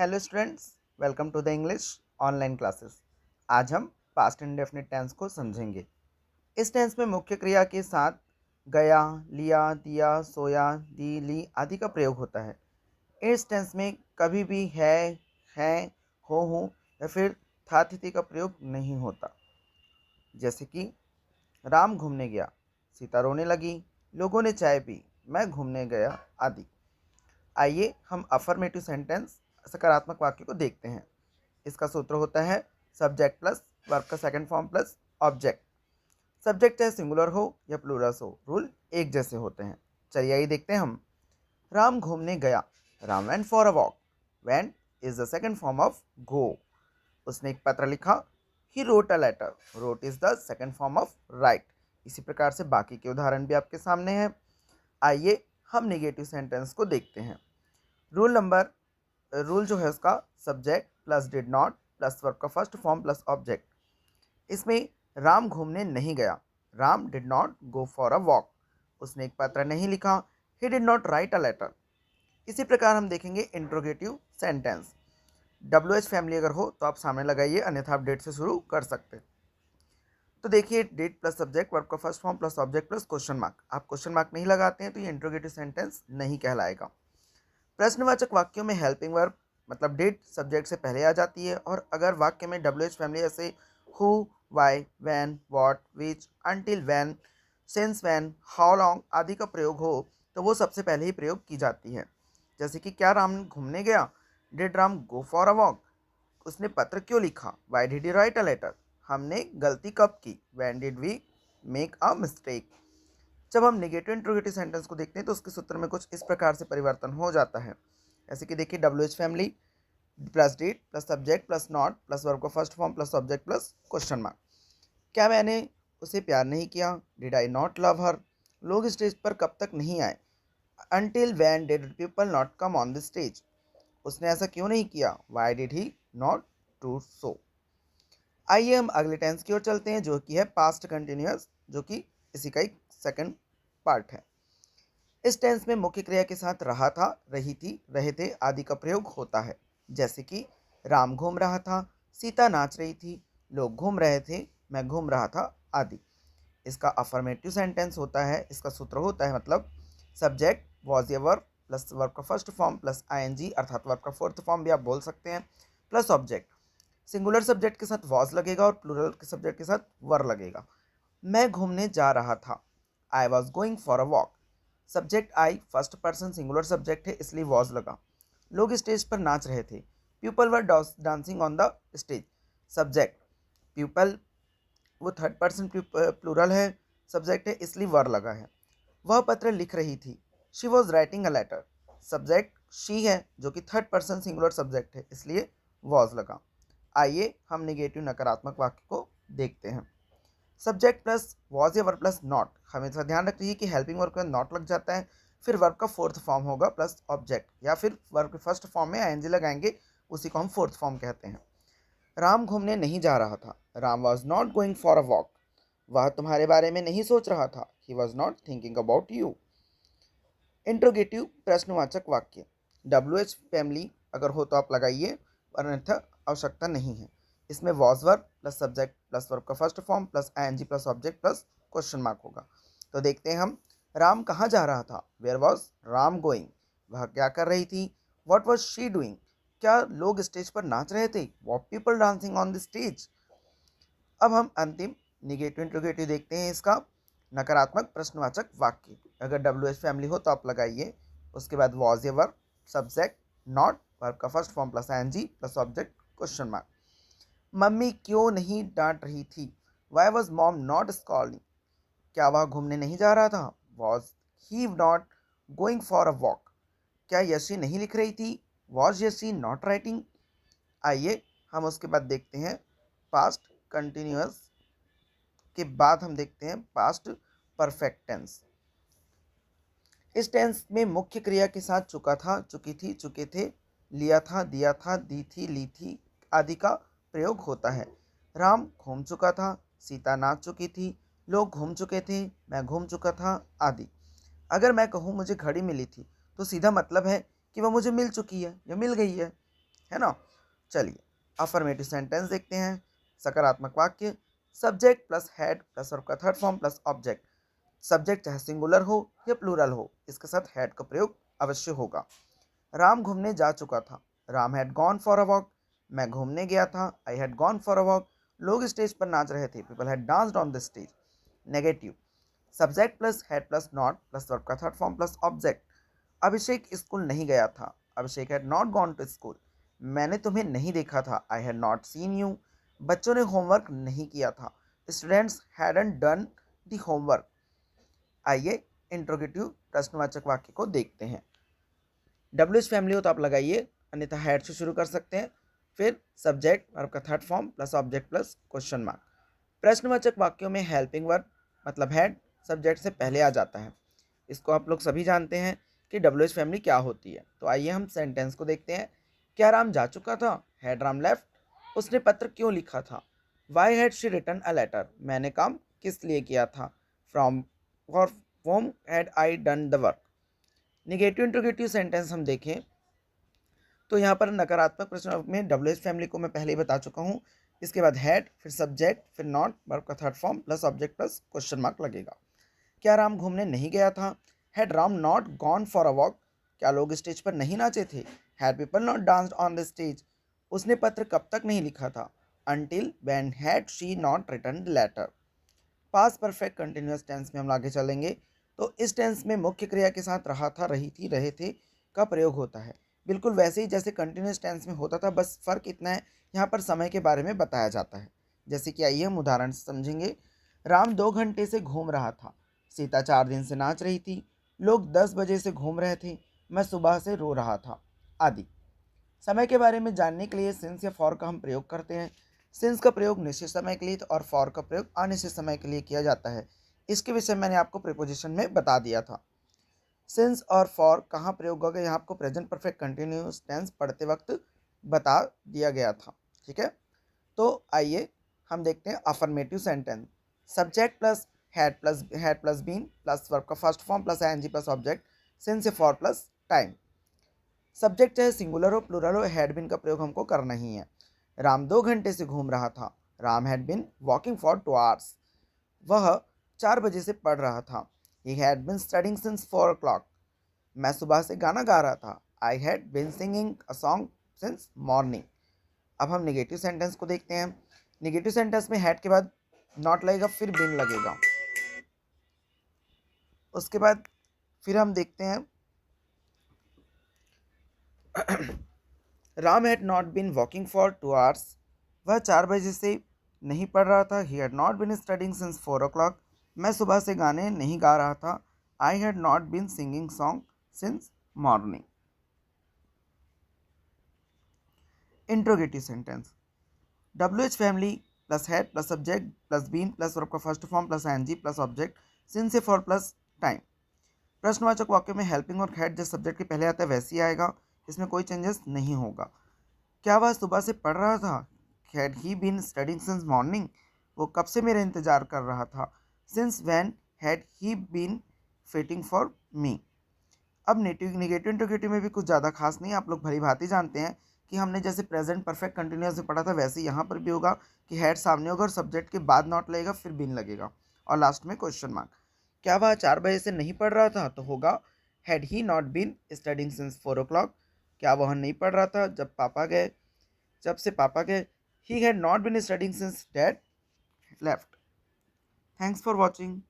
Hello students, welcome to the English online classes. आज हम past indefinite tense को समझेंगे। इस टेंस में मुख्य क्रिया के साथ गया, लिया, दिया, सोया, दी, ली आदि का प्रयोग होता है। इस टेंस में कभी भी है, हो, हूँ या फिर था, थी का प्रयोग नहीं होता। जैसे कि राम घूमने गया, सीता रोने लगी, लोगों ने चाय पी, मैं घूमने गया आदि। आइए हम अफर्मेटिव सेंटेंस सकारात्मक वाक्य को देखते हैं। इसका सूत्र होता है सब्जेक्ट प्लस वर्ब का second form plus object. Subject चाहे सिंगुलर हो या प्लूरस हो, रूल एक जैसे होते हैं। चलिए आइए देखते हैं हम। राम घूमने गया, Ram went for a walk. Went is the second form of go. उसने एक पत्र लिखा, he wrote a letter. Wrote is the second form of write. इसी प्रकार से बाकी के उदाहरण भी आपके सामने हैं। आइए हम नेगेटिव सेंटेंस को देखते हैं। रूल जो है उसका subject plus did not plus verb का फर्स्ट फॉर्म प्लस ऑब्जेक्ट। इसमें राम घूमने नहीं गया, Ram did not go for a walk. उसने एक पत्र नहीं लिखा, he did not write a letter. इसी प्रकार हम देखेंगे interrogative sentence. W H family अगर हो तो आप सामने लगाइए, अन्यथा आप डेट से शुरू कर सकते हैं। तो देखिए, डेट प्लस सब्जेक्ट वर्ब का first form plus object plus question mark. आप क्वेश्चन मार्क नहीं लगाते हैं तो ये इंट्रोगेटिव सेंटेंस नहीं कहलाएगा। प्रश्नवाचक वाक्यों में हेल्पिंग वर्ब मतलब डिड सब्जेक्ट से पहले आ जाती है, और अगर वाक्य में डब्ल्यू एच फैमिली जैसे who, why, when, what, which, until, when, since, when, how long आदि का प्रयोग हो तो वो सबसे पहले ही प्रयोग की जाती है। जैसे कि क्या राम घूमने गया, did Ram go for a walk. उसने पत्र क्यों लिखा, why did he write a letter. हमने गलती कब की, when did we make a mistake. जब हम नेगेटिव इंट्रोगेटिव सेंटेंस को देखते हैं तो उसके सूत्र में कुछ इस प्रकार से परिवर्तन हो जाता है। जैसे कि देखिए, W H family plus did plus subject plus not plus verb का first form plus object plus question mark. क्या मैंने उसे प्यार नहीं किया, did I not love her. लोग स्टेज पर कब तक नहीं आए, until when did people not come on the stage. उसने ऐसा क्यों नहीं किया, why did he not do so. आइए हम अगले टेंस की ओर चलते हैं जो कि है पास्ट कंटिन्यूअस, जो कि इसी का एक सेकंड पार्ट है। इस टेंस में मुख्य क्रिया के साथ रहा था, रही थी, रहे थे आदि का प्रयोग होता है। जैसे कि राम घूम रहा था, सीता नाच रही थी, लोग घूम रहे थे, मैं घूम रहा था आदि। इसका अफर्मेटिव सेंटेंस होता है, इसका सूत्र होता है मतलब सब्जेक्ट वॉज या वर्ब प्लस वर्ब का फर्स्ट फॉर्म प्लस आईएनजी अर्थात वर्ब का फोर्थ फॉर्म भी आप बोल सकते हैं प्लस ऑब्जेक्ट। सिंगुलर सब्जेक्ट के साथ वॉज लगेगा और प्लूरल के सब्जेक्ट के साथ वर लगेगा। मैं घूमने जा रहा था, I was going for a walk. Subject I first person singular subject है इसलिए वॉज लगा। लोग स्टेज पर नाच रहे थे, people were dancing on the stage. Subject people वो थर्ड पर्सन प्लूरल है, सब्जेक्ट है इसलिए वर लगा है। वह पत्र लिख रही थी, she was writing a letter. Subject she है जो कि थर्ड पर्सन सिंगुलर सब्जेक्ट है इसलिए वॉज लगा। आइए हम निगेटिव नकारात्मक वाक्य को देखते हैं। सब्जेक्ट प्लस वॉज या वर्ब प्लस नॉट, हमेशा ध्यान रखिए कि हेल्पिंग वर्ब का नॉट लग जाता है, फिर वर्ब का फोर्थ फॉर्म होगा प्लस ऑब्जेक्ट, या फिर वर्ब के फर्स्ट फॉर्म में आईएनजी लगाएंगे, उसी को हम फोर्थ फॉर्म कहते हैं। राम घूमने नहीं जा रहा था, Ram was not going for a walk. वह तुम्हारे बारे में नहीं सोच रहा था, he was not thinking about you. Interrogative प्रश्नवाचक वाक्य। डब्ल्यू एच फैमिली अगर हो तो आप लगाइए, अन्यथा आवश्यकता नहीं है। इसमें was verb plus subject plus verb का first form plus ING plus object plus question mark होगा। तो देखते हैं हम। राम कहाँ जा रहा था, वेयर वॉज राम गोइंग। वह क्या कर रही थी, वॉट वॉज शी डूइंग। क्या लोग स्टेज पर नाच रहे थे, what people dancing on the stage. अब हम अंतिम निगेटिव इंट्रोगेटिव देखते हैं इसका नकारात्मक प्रश्नवाचक वाक्य। अगर डब्ल्यू एच फैमिली हो तो आप लगाइए, उसके बाद वॉज ये वर्ब, सब्जेक्ट नॉट, वर्ब का first form plus ING plus object question mark. Mummy क्यों नहीं डांट रही थी, why was mom not scolding. क्या वह घूमने नहीं जा रहा था, was he not going for a walk. क्या यशी नहीं लिख रही थी, वॉज यशी नॉट राइटिंग। आइए हम उसके बाद देखते हैं पास्ट कंटिन्यूअस के बाद हम देखते हैं पास्ट परफेक्ट टेंस। इस टेंस में मुख्य क्रिया के साथ चुका था, चुकी थी, चुके थे, लिया था, दिया था, दी थी, ली थी आदि का प्रयोग होता है। राम घूम चुका था, सीता नाच चुकी थी, लोग घूम चुके थे, मैं घूम चुका था आदि। अगर मैं कहूँ मुझे घड़ी मिली थी तो सीधा मतलब है कि वह मुझे मिल चुकी है या मिल गई है। है ना। चलिए अफर्मेटिव सेंटेंस देखते हैं। सकारात्मक वाक्य, subject plus had plus verb का third form plus object. Subject चाहे सिंगुलर हो या प्लूरल हो, इसके साथ हैड का प्रयोग अवश्य होगा। राम घूमने जा चुका था। Ram had gone for a walk. मैं घूमने गया था। I had gone for a walk. लोग स्टेज पर नाच रहे थे। People had danced on the stage. Negative, subject plus had plus not plus verb का third form plus object. Abhishek school नहीं गया था। Abhishek had not gone to school. मैंने तुम्हें नहीं देखा था। I had not seen you. बच्चों ने होमवर्क नहीं किया था। Students hadn't done the homework. आइए इंट्रोगेटिव प्रश्नवाचक वाक्य को देखते हैं। डब्ल्यू फैमिली हो तो आप लगाइए, अन्यथा हैड से शुरू कर सकते हैं। फिर सब्जेक्ट वर्ब का third form plus object plus question mark. प्रश्नवाचक वाक्यों में हेल्पिंग वर्ब मतलब हैड सब्जेक्ट से पहले आ जाता है। इसको आप लोग सभी जानते हैं कि डब्ल्यू फैमिली क्या होती है। तो आइए हम सेंटेंस को देखते हैं। क्या राम जा चुका था? Had Ram left? उसने पत्र क्यों लिखा था? Why had she written a letter? मैंने काम किस लिए किया था? फ्रॉम और whom had I done the work? Negative interrogative sentence हम देखें तो यहाँ पर नकारात्मक प्रश्न में डब्ल्यू फैमिली को मैं पहले ही बता चुका हूँ। इसके बाद हैड, फिर सब्जेक्ट, फिर नॉट, वर्ब का third form plus object plus question mark लगेगा। क्या राम घूमने नहीं गया था? Had Ram not gone for a walk? क्या लोग स्टेज पर नहीं नाचे थे? Had people not danced on the stage? उसने पत्र कब तक नहीं लिखा था? Until when had she not written the letter. Past perfect continuous tense में हम आगे चलेंगे तो इस टेंस में मुख्य क्रिया के साथ रहा था, रही थी, रहे थे का प्रयोग होता है। बिल्कुल वैसे ही जैसे कंटिन्यूअस टेंस में होता था, बस फ़र्क इतना है यहाँ पर समय के बारे में बताया जाता है। जैसे कि आइए हम उदाहरण से समझेंगे। राम 2 घंटे से घूम रहा था। सीता 4 दिन से नाच रही थी। लोग 10 बजे से घूम रहे थे। मैं सुबह से रो रहा था, आदि। समय के बारे में जानने के लिए सिंस या फॉर का हम प्रयोग करते हैं। सिंस का प्रयोग निश्चित समय के लिए और फॉर का प्रयोग अनिश्चित समय के लिए किया जाता है। इसके विषय मैंने आपको प्रीपोजिशन में बता दिया था। सिंस और फॉर कहाँ प्रयोग होगा, यहाँ आपको प्रेजेंट परफेक्ट कंटिन्यूअस टेंस पढ़ते वक्त बता दिया गया था। ठीक है, तो आइए हम देखते हैं affirmative sentence. Subject plus had plus been plus verb का first form plus ING plus object, since से फॉर प्लस टाइम। सब्जेक्ट चाहे सिंगुलर हो प्लूरल हो, हैड बिन का प्रयोग हमको करना ही है। राम 2 घंटे से घूम रहा था। Ram had been walking for 2 hours. वह 4 बजे से पढ़ रहा था। He had been studying since 4 o'clock। मैं सुबह से गाना गा रहा था। I had been singing a song since morning. अब हम निगेटिव सेंटेंस को देखते हैं। निगेटिव सेंटेंस में हैड के बाद नॉट लगेगा, फिर बिन लगेगा। उसके बाद फिर हम देखते हैं Ram had not bin walking for 2 hours। वह 4 बजे से नहीं पढ़ रहा था। ही had not bin studying since 4 o'clock। मैं सुबह से गाने नहीं गा रहा था। I had not been singing song since morning. Interrogative sentence. W H family plus had plus subject plus been plus verb का first form plus NG plus object, since से फॉर प्लस टाइम। प्रश्नवाचक वाक्य में helping और had जैसे subject के पहले आता है वैसे ही आएगा, इसमें कोई चेंजेस नहीं होगा। क्या वह सुबह से पढ़ रहा था? Had he been studying since morning? वो कब से मेरा इंतजार कर रहा था? Since when had he been waiting for me. अब नेगेटिव इंट्रोगेटिव में भी कुछ ज़्यादा खास नहीं, आप लोग भली भांति जानते हैं कि हमने जैसे प्रेजेंट परफेक्ट कंटिन्यूअस में पढ़ा था वैसे यहाँ पर भी होगा कि हैड सामने होगा और सब्जेक्ट के बाद नॉट लगेगा, फिर बिन लगेगा और लास्ट में क्वेश्चन मार्क। क्या वह 4 बजे से नहीं पढ़ रहा था? तो होगा had he not been studying since 4 o'clock। क्या वह नहीं पढ़ रहा था जब से पापा गए? He had not been studying since dad left. Thanks for watching.